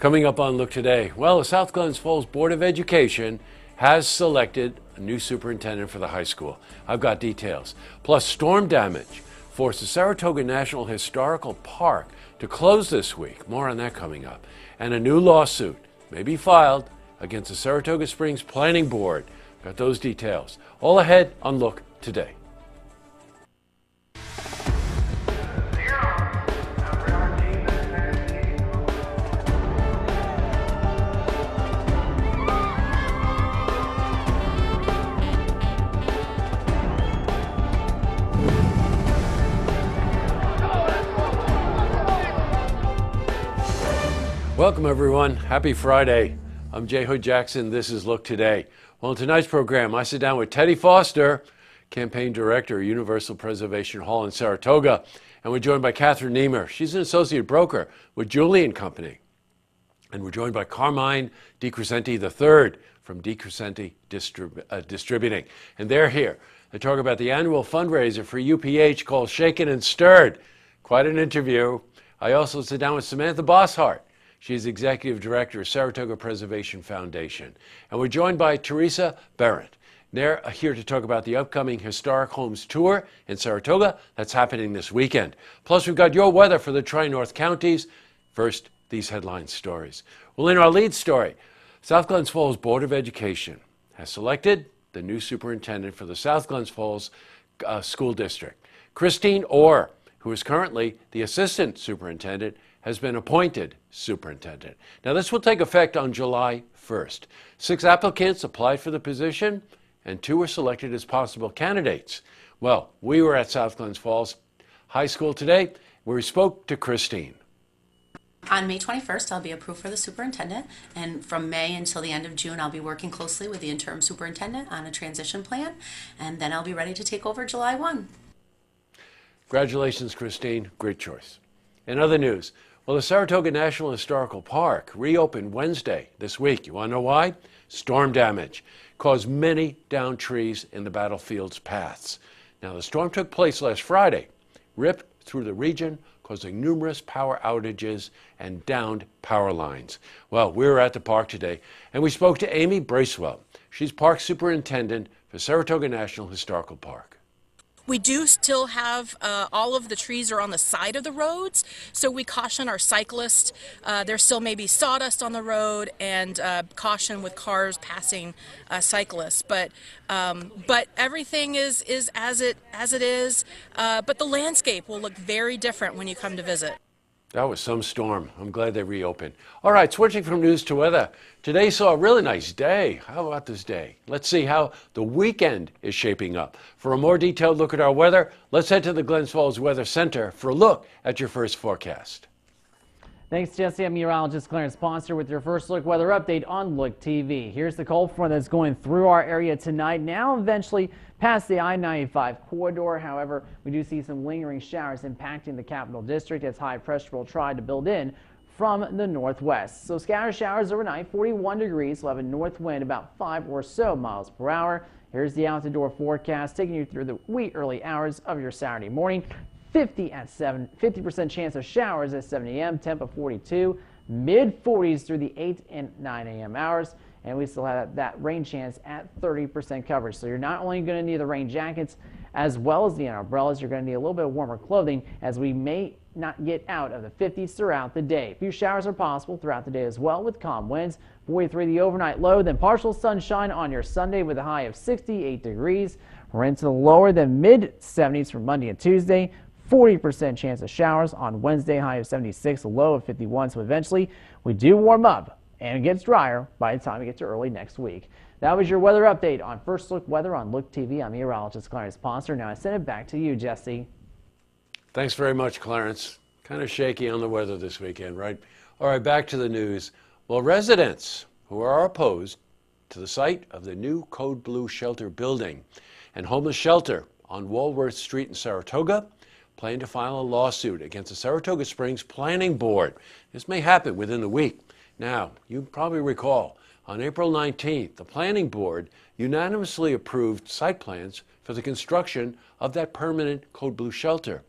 Coming up on Look Today, well, the South Glens Falls Board of Education has selected a new superintendent for the high school. I've got details. Plus, storm damage forced the Saratoga National Historical Park to close this week. More on that coming up. And a new lawsuit may be filed against the Saratoga Springs Planning Board. Got those details. All ahead on Look Today. Welcome, everyone. Happy Friday. I'm Jay Hood Jackson. This is Look Today. Well, in tonight's program, I sit down with Teddy Foster, Campaign Director, Universal Preservation Hall in Saratoga, and we're joined by Catherine Niemer. She's an associate broker with Julian Company. And we're joined by Carmine DiCrescenti III from DiCrescenti Distributing. And they're here to talk about the annual fundraiser for UPH called Shaken and Stirred. Quite an interview. I also sit down with Samantha Bosshart. She's Executive Director of Saratoga Preservation Foundation. And we're joined by Teresa Barrett. They're here to talk about the upcoming Historic Homes Tour in Saratoga that's happening this weekend. Plus, we've got your weather for the Tri-North counties. First, these headline stories. Well, in our lead story, South Glens Falls Board of Education has selected the new superintendent for the South Glens Falls School District. Christine Orr, who is currently the assistant superintendent, has been appointed superintendent. Now, this will take effect on July 1st. 6 applicants applied for the position, and 2 were selected as possible candidates. Well, we were at South Glens Falls High School today, where we spoke to Christine. On May 21st, I'll be approved for the superintendent, and from May until the end of June, I'll be working closely with the interim superintendent on a transition plan, and then I'll be ready to take over July 1. Congratulations, Christine. Great choice. In other news, well, the Saratoga National Historical Park reopened Wednesday this week. You want to know why? Storm damage caused many downed trees in the battlefield's paths. Now, the storm took place last Friday, ripped through the region, causing numerous power outages and downed power lines. Well, we were at the park today, and we spoke to Amy Bracewell. She's Park Superintendent for Saratoga National Historical Park. We do still have all of the trees are on the side of the roads, so we caution our cyclists. There still may be sawdust on the road, and caution with cars passing cyclists. But everything is as it is. But the landscape will look very different when you come to visit. That was some storm. I'm glad they reopened. All right, switching from news to weather. Today saw a really nice day. How about this day? Let's see how the weekend is shaping up. For a more detailed look at our weather, let's head to the Glens Falls Weather Center for a look at your first forecast. Thanks, Jesse. I'm meteorologist Clarence Ponster with your first look weather update on Look TV. Here's the cold front that's going through our area tonight, now eventually past the I-95 corridor. However, we do see some lingering showers impacting the Capital District as high pressure will try to build in from the northwest. So scattered showers overnight, 41 degrees. We'll have a north wind about 5 or so miles per hour. Here's the out-the-door forecast taking you through the wee early hours of your Saturday morning. 50% chance of showers at 7 a.m., temp of 42, mid-40s through the 8 and 9 a.m. hours, and we still have that rain chance at 30% coverage. So you're not only going to need the rain jackets as well as the umbrellas, you're going to need a little bit of warmer clothing as we may not get out of the 50s throughout the day. A few showers are possible throughout the day as well with calm winds. 43 the overnight low, then partial sunshine on your Sunday with a high of 68 degrees. We're into the lower than mid-70s for Monday and Tuesday. 40% chance of showers on Wednesday, high of 76, a low of 51. So eventually we do warm up and it gets drier by the time we get to early next week. That was your weather update on First Look Weather on Look TV. I'm meteorologist Clarence Ponster. Now I send it back to you, Jesse. Thanks very much, Clarence. Kind of shaky on the weather this weekend, right? All right, back to the news. Well, residents who are opposed to the site of the new Code Blue Shelter building and homeless shelter on Walworth Street in Saratoga plan to file a lawsuit against the Saratoga Springs Planning Board. This may happen within the week. Now, you probably recall, on April 19th, the Planning Board unanimously approved site plans for the construction of that permanent Code Blue shelter.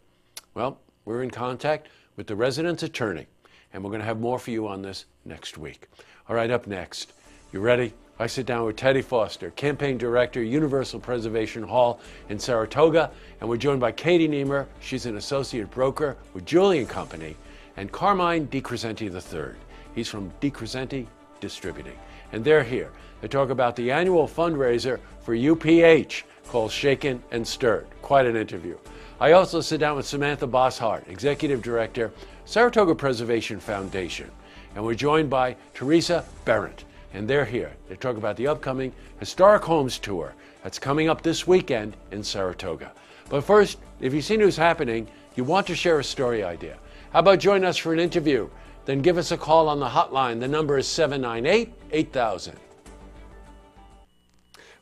Well, we're in contact with the resident's attorney, and we're going to have more for you on this next week. All right, up next, you ready? I sit down with Teddy Foster, Campaign Director, Universal Preservation Hall in Saratoga, and we're joined by Katie Niemer. She's an associate broker with Julian Company, and Carmine DiCrescenti III. He's from DiCrescenti Distributing, and they're here to talk about the annual fundraiser for UPH called Shaken and Stirred. Quite an interview. I also sit down with Samantha Bosshart, Executive Director, Saratoga Preservation Foundation, and we're joined by Teresa Berendt, and they're here to talk about the upcoming Historic Homes Tour that's coming up this weekend in Saratoga. But first, if you see who's happening, you want to share a story idea. How about join us for an interview? Then give us a call on the hotline. The number is 798-8000.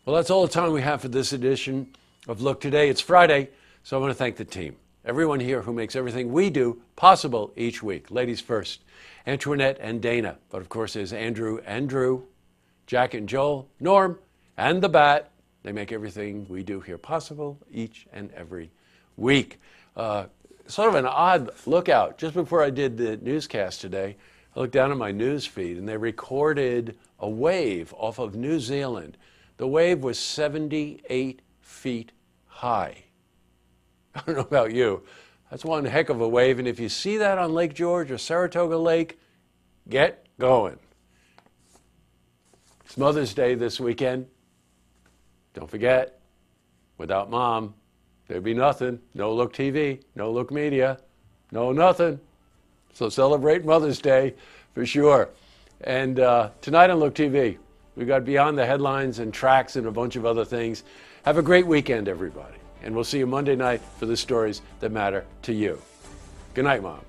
Well, that's all the time we have for this edition of Look Today. It's Friday, so I want to thank the team. Everyone here who makes everything we do possible each week. Ladies first, Antoinette and Dana. But of course, there's Andrew and Drew, Jack and Joel, Norm, and the Bat. They make everything we do here possible each and every week. Sort of an odd lookout. Just before I did the newscast today, I looked down at my news feed and they recorded a wave off of New Zealand. The wave was 78 feet high. I don't know about you. That's one heck of a wave, and if you see that on Lake George or Saratoga Lake, get going. It's Mother's Day this weekend. Don't forget, without Mom, there'd be nothing. No Look TV, no Look Media, no nothing. So celebrate Mother's Day for sure. And tonight on Look TV, we got Beyond the Headlines and Tracks and a bunch of other things. Have a great weekend, everybody. And we'll see you Monday night for the stories that matter to you. Good night, Mom.